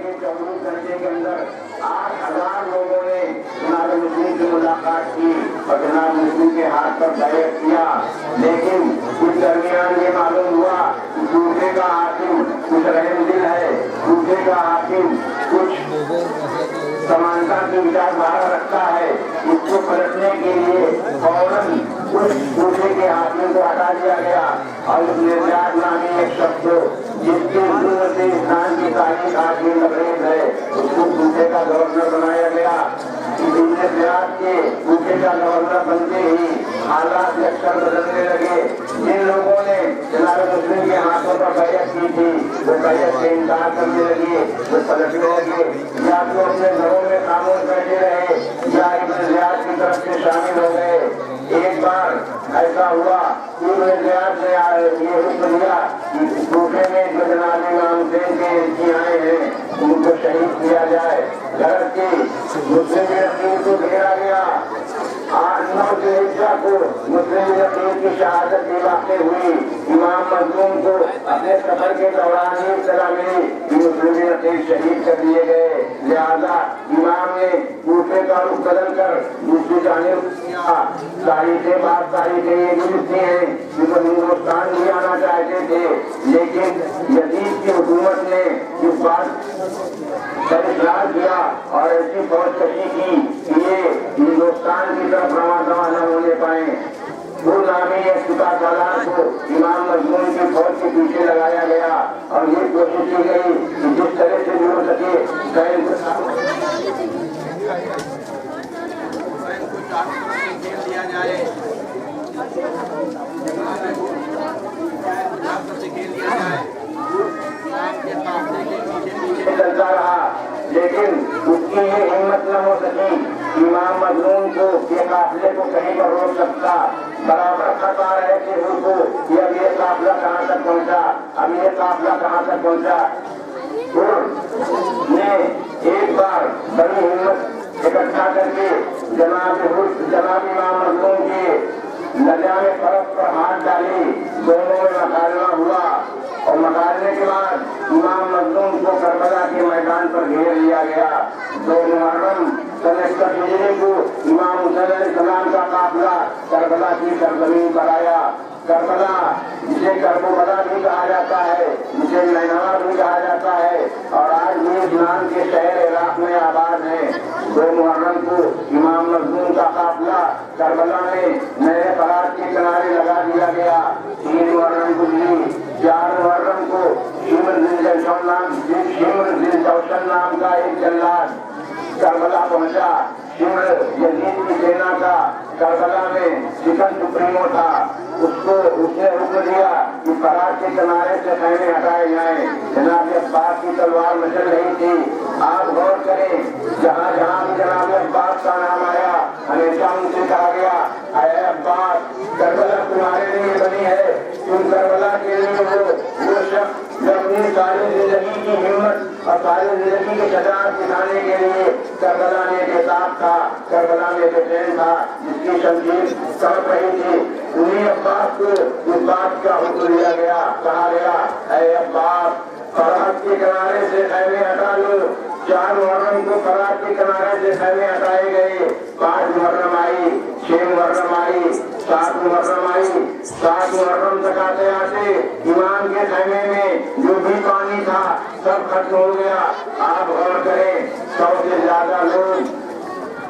کے 24 گھنٹے کے اندر 8,000 لوگوں نے جناب مسلم سے ملاقات کی اور جناب مسلم کے ہاتھ پر بیعت کیا، لیکن اس درمیان یہ معلوم ہوا کہ دوسرے کا حاکم کچھ رحم دل ہے، دوسرے کا حاکم کچھ سمانتا کی وچاردھارا رکھتا ہے، اس کو پلٹنے کے لیے فوراً اس دوسرے کے حاکم کو ہٹا دیا گیا اور اس نجات نامی ایک شخص جس کی ضرورت انسان کی تاریخ آج بھی لبریز ہے، اس کو دوسرے کا گورنر بنایا گیا۔ کے دوسرے کا گورنر بنتے ہی حالات اکثر بدلنے لگے۔ جن لوگوں نے جناب مسلم کے ہاتھوں پر بیعت کی تھی وہ بیعت سے انکار کرنے لگے، وہ پلٹنے لگے، یا تو اپنے گھروں میں خاموش بیٹھے رہے یا ابن زیاد کی طرف سے شامل ہو گئے۔ ایک بار ایسا ہوا کہ ابن زیاد نے یہ حکم دیا کہ کوفے میں جو جناب امام حسین کے لڑکی آئے ہیں ان کو شہید کیا جائے۔ گھر کے مسلم یقین کو گھیرا گیا۔ 8-9 ذوالحجہ کو مسلم یقین کی شہادت کی واقع ہوئی۔ امام مظلوم کو اپنے سفر کے دوران ہی اطلاع ملی کہ مسلم یقین شہید کر دیے گئے، لہذا امام نے کوفے کا رخ بدل کر دوسری جانب کیا۔ تاریخیں بعض تاریخیں یہ بھی لکھتی ہیں کہ وہ ہندوستان بھی آنا چاہتے تھے، لیکن یزید کی حکومت نے اس بات پر اصرار کیا اور ایسی فوج کشی کی کہ یہ ہندوستان کی طرف رواں نہ ہونے پائیں۔ وہ نامی ایک سپہ سالار کو امام مظلوم کی فوج کے پیچھے لگایا گیا اور یہ کوشش کی گئی کہ جس طرح سے بھی ہو سکے چلتا رہا، لیکن اس کی یہ ہمت نہ ہو سکی امام مظلوم کو یہ قافلے کو کہیں پر روک سکتا۔ برابر خطا رہے تھے ان کو کہ اب یہ قافلہ کہاں تک پہنچا، اب یہ قافلہ کہاں تک پہنچا۔ نے ایک بار بڑی ہمت اکٹھا کر کے جناب امام مظلوم کے لجام فرق پر ہاتھ ڈالی، دونوں میں مکالمہ ہوا اور مکالمے کے بعد امام مظلوم کو کربلا کے میدان پر گھیر لیا گیا۔ 2 محرم سن 61 ہجری کو امام حسین علیہ السلام کا قافلہ کربلا کی سرزمین پر آیا۔ کربلا جسے کربلا بھی کہا جاتا ہے، جسے مینار بھی کہا جاتا ہے اور آج بھی اسلام کے شہر عراق میں آباد ہے۔ 2 محرم کو امام مظلوم کا قافلہ کربلا میں نئے فرات کے کنارے لگا دیا گیا۔ 3 محرم گزری۔ 4 محرم کو شمر ذی الجوشن نام کا ایک جلاد کربلا پہنچا۔ شمر یزید کی سینا کا کربلا میں سکن سپریمو تھا، اس نے حکم دیا کہ فرات کے کنارے سے خیمے ہٹائے جائیں۔ جناب عباس کی تلوار مچل رہی تھی۔ آپ غور کریں، جہاں جہاں بھی جناب عباس کا نام آیا ہمیشہ ان سے کہا گیا اے عباس کربلا تمہارے لیے بنی ہے، تم کربلا کے لیے وہ شخص جو اپنی ساری زندگی کی ہمت اور ساری زندگی کی شجاعت دکھانے کے لیے کربلا میں بےتاب تھا، کربلا میں بے چین تھا، جس کی شمشیر تڑپ رہی تھی، انہیں عباس کو اس بات کا حکم دیا گیا، کہا گیا اے عباس فرات کے کنارے سے خیمے ہٹا لو۔ 4 محرم کو فرات کے کنارے سے خیمے ہٹائے گئے۔ 5 محرم آئی، 6 محرم آئی، 7 محرم آئی۔ 7 محرم تک آتے آتے امام کے خیمے میں جو بھی پانی تھا سب ختم ہو گیا۔ آپ غور کریں، 100 سے زیادہ لوگ،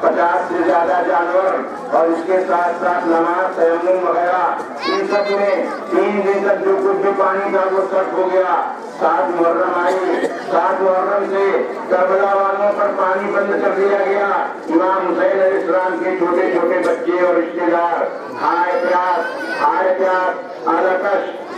50 سے زیادہ جانور اور اس کے ساتھ ساتھ نماز تیمم وغیرہ، ان سب میں 3 دن تک جو کچھ بھی پانی تھا وہ سب ہو گیا۔ 7 محرم آئی۔ 7 محرم سے کربلا والوں پر پانی بند کر دیا گیا۔ امام حسین علیہ السلام کے چھوٹے چھوٹے بچے اور رشتے دار ہائے پیاس، ہائے پیاس،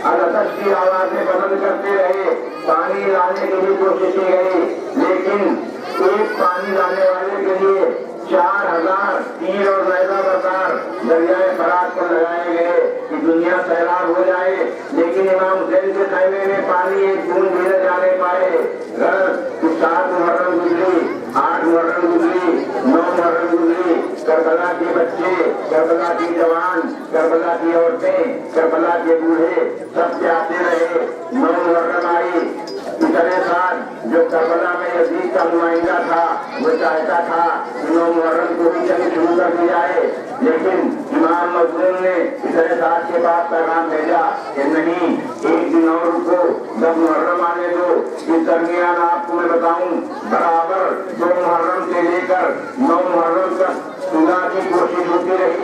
الاتش کی آوازیں بلند کرتے رہے۔ پانی لانے کی بھی کوشش کی گئی، لیکن ایک پانی لانے والے کے لیے 4000 تیر اور نیزہ بردار دریائے فرات پر لگائے گئے کہ دنیا سیلاب ہو جائے، لیکن امام حسین کے خیمے میں پانی ایک بوند بھی نہ جانے پائے۔ 7 محرم گزری، 8 محرم گزری، 9 محرم گزری۔ کربلا کے بچے، کربلا کی جوان، کربلا کی عورتیں، کربلا کے بوڑھے سب سے آتے رہے۔ 9 محرم آئی۔ اتنے ساتھ جو کربلا میں यजीद का नुमाइंदा था, वो चाहता था 9 मुहर्रम को ही जंग शुरू कर दी जाए, लेकिन इमाम मज़लूम ने इतने साल के बाद पैगाम भेजा कि नहीं, एक दिन और रुको, 10 मुहर्रम आने दो। इस दरमियान आपको मैं बताऊं, बराबर 2 मुहर्रम से लेकर 9 मुहर्रम तक सुलह की कोशिश होती रही,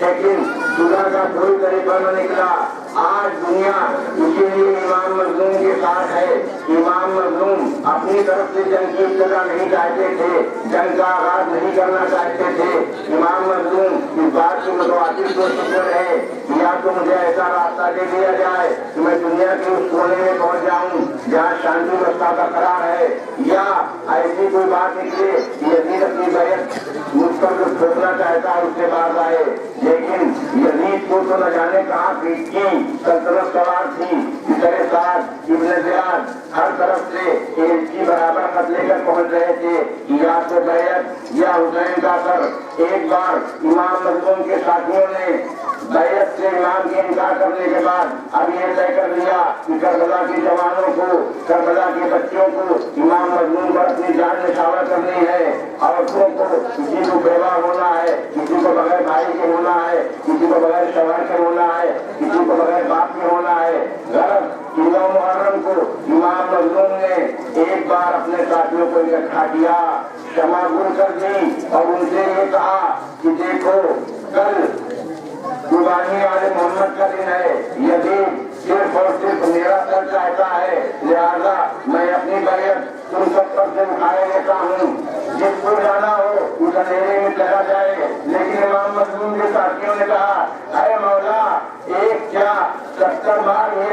लेकिन सुलह का कोई तरीका न निकला। आज दुनिया इसीलिए इमाम मज़लूम के साथ है। इमाम मज़लूम अपनी तरफ से जंग की इब्तिदा नहीं चाहते थे, जंग का आगाज नहीं करना चाहते थे। इमाम मज़लूम इस बात की मुतवातिर कोशिश में रहे, या तो मुझे ऐसा रास्ता दे दिया जाए कि मैं दुनिया के उस कोने में पहुंच जाऊं जहाँ शांति व्यवस्था बरकरार है, या ऐसी कोई बात निकले यजीद अपनी बैत मुझ पर जो थोपना चाहता है उससे बात आए। लेकिन यजीद को तो न जाने कहाँ की सल्तनत सवार थी। इतने साथ इब्न ज़ियाद हर तरफ से एक की बराबर खत लेकर पहुंच रहे थे कि या तो बैत या हुसैन का सर। एक बार इमाम मज़लूम के साथियों ने बैत से इमाम के इनकार करने के बाद अब ये तय कर लिया कि करबला के जवानों को, करबला के बच्चों को इमाम मज़लूम पर अपनी जान निछावर करनी है। औरतों को, किसी को बेवा होना है, किसी को बगैर भाई के होना है, किसी को बगैर शौहर के होना है, किसी को बगैर बाप के होना है। गलत 9 मुहर्रम को इमाम मज़लूम ने एक बार अपने साथियों को इकट्ठा किया, क्षमा गुल कर दी और उनसे ये कहा कि देखो, कल कुर्बानी वाले मोहम्मद का दिन है, यजीद सिर्फ और सिर्फ मेरा सर चाहता है, लिहाजा मैं अपनी बैत तुम सब पर से उठाए लेता हूँ। जिसको जाना हो उस अंधेरे में चला जाए। लेकिन इमाम मज़लूम के साथियों ने कहा, अरे मौला, एक क्या 70 बार ये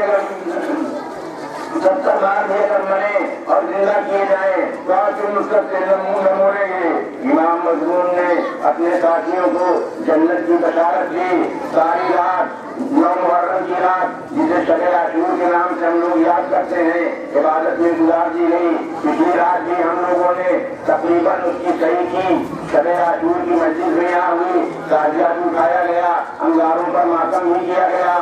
मरे और जिंदा किए जाए तो तुम उसका मुंह न मोड़ेंगे। इमाम मज़लूम ने अपने साथियों को जन्नत की बशारत दी। सारी रात 9 मुहर्रम की रात, जिसे शब-ए आशूर के नाम से हम लोग याद करते हैं, इबादत में गुजार दी गई। पिछली रात भी हम लोगों ने तकरीबन उसकी सही की। शब-ए आशूर की मस्जिद में यहाँ हुई, ताजियात उठाया गया, अंगारों पर मातम भी किया गया,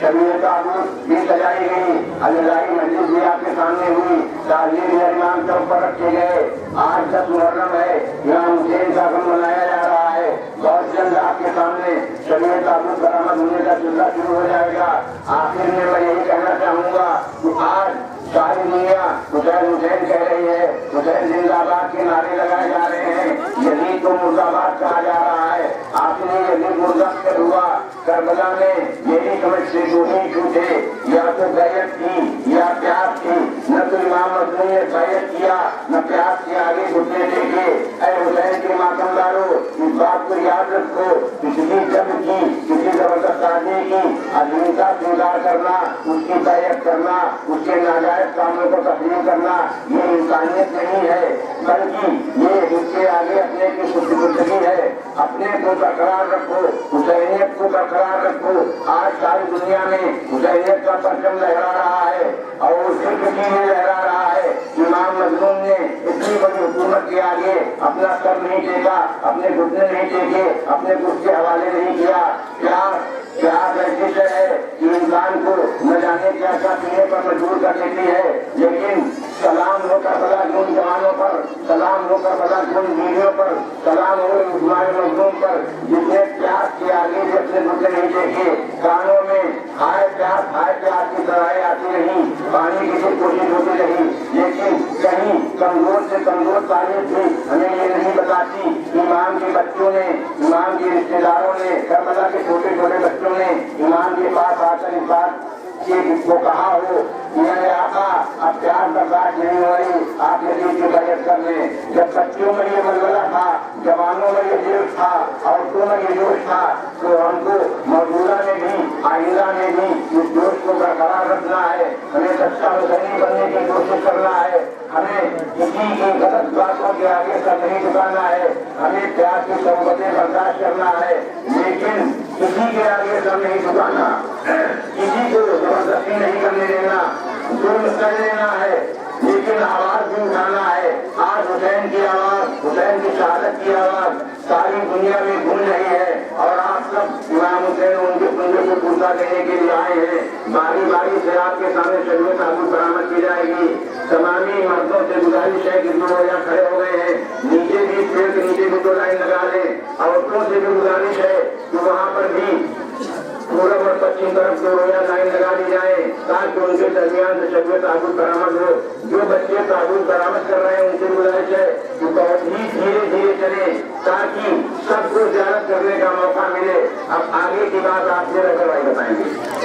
शबीर ताबूत भी सजाई गई, अलजाई मस्जिद भी आपके सामने हुई, ताज़ीम इमाम के ऊपर रखे गए। आज 10 मुहर्रम है, इमाम हुसैन का गम मनाया जा रहा है। बहुत जल्द आपके सामने शबीर ताबूत बरामद होने का सिलसिला शुरू हो जाएगा। आखिर में मैं यही कहना चाहूँगा कि आज सारी दुनिया हुसैन हुसैन कह रही है, हुसैन जिंदाबाद के नारे लगाए जा रहे हैं, यजीद को मुर्दाबाद कहा जा रहा है। आपने यजीद मुर्दा कर हुआ, करबला में मेरी समझ से 2 ही छूटे, या तो बैत की या प्यास की। न तो इमाम मज़लूम ने बैत किया, न प्यास के आगे घुटने देखे। ऐ हुसैन के मातमदारों, इस बात को याद रखो, किसी जंग की, किसी जबरदस्त आदमी की अधीनता स्वीकार करना, उसकी बैत करना, उसके नाजायज कामों को तस्लीम करना, ये इंसानियत नहीं है, बल्कि ये उसके आगे अपने की खुदगी है। अपने को बरकरार रखो, हुसैनियत को बरकरार रखो। आज सारी दुनिया में हुसैनियत का परचम लहरा रहा है और सिर्फ ये लहरा रहा है। इमाम मज़लूम ने इतनी बड़ी हुकूमत के आगे अपना सर नहीं टेका, अपने घुटने नहीं टेके, अपने कुछ के हवाले नहीं किया। प्यार ऐसी है कि इंसान को न जाने क्या क्या पीने पर मजबूर कर देती है। लेकिन सलाम हो करबला के उन जवानों पर, सलाम हो करबला के उन बीवियों पर, सलाम हो इमाम मज़लूम पर, जिसने प्यास के आगे भी अपने घुटने नहीं देखे। कानों में हाय प्यास की सराहें आती रही, पानी की कोशिश होती रही, लेकिन कहीं कमजोर से कमजोर तारीफ भी हमें ये नहीं बताती। इमाम के बच्चों ने, इमाम के रिश्तेदारों ने, करबला के छोटे छोटे बच्चों ने इमाम के पास आकर इस बात को कहा हो, मेरे आका अब प्यार बर्दाश्त नहीं हो रही, आप यजीद की बैत कर लें। जब बच्चों में ये मलबला था, जवानों में ये जोश था, औरतों में ये जोश था, तो हमको मौजूदा में भी, आइंदा में भी इस जोश को बरकरार रखना है। हमें सच्चा हुसैनी बनने की कोशिश करना है। हमें किसी की गलत बातों के आगे सर नहीं झुकाना है। हमें प्यार की सोबतें बर्दाश्त करना है, लेकिन किसी के आगे सर नहीं झुकाना, किसी को जबरदस्ती नहीं करने देना, जुर्म कर लेना है, लेकिन आवाज भी उठाना है। आज हुसैन की आवाज, हुसैन की शहादत की आवाज सारी दुनिया में गूंज रही है और आप सब इमाम हुसैन उनके पुण्य को पूरा देने के लिए आए हैं। बारी बारी से आपके सामने शरीयत ताबूत बरामद की जाएगी। तमामी मर्दों से गुजारिश है कि जो यहाँ खड़े हो गए हैं नीचे भी पेड़ के नीचे भी 2 लाइन लगा लें। औरतों से भी गुजारिश है कि वहाँ पर भी पूरब और पश्चिम तरफ 2 लाइन लगा दी जाए ताकि उनके दरमियान से शब ताबूत बरामद हो। जो बच्चे ताबूत बरामद कर रहे हैं उनसे गुजारिश है कि बहुत ही धीरे धीरे चले ताकि सबको ज़ियारत करने का मौका मिले। अब आगे की बात आप मेरा भाई बताएंगे।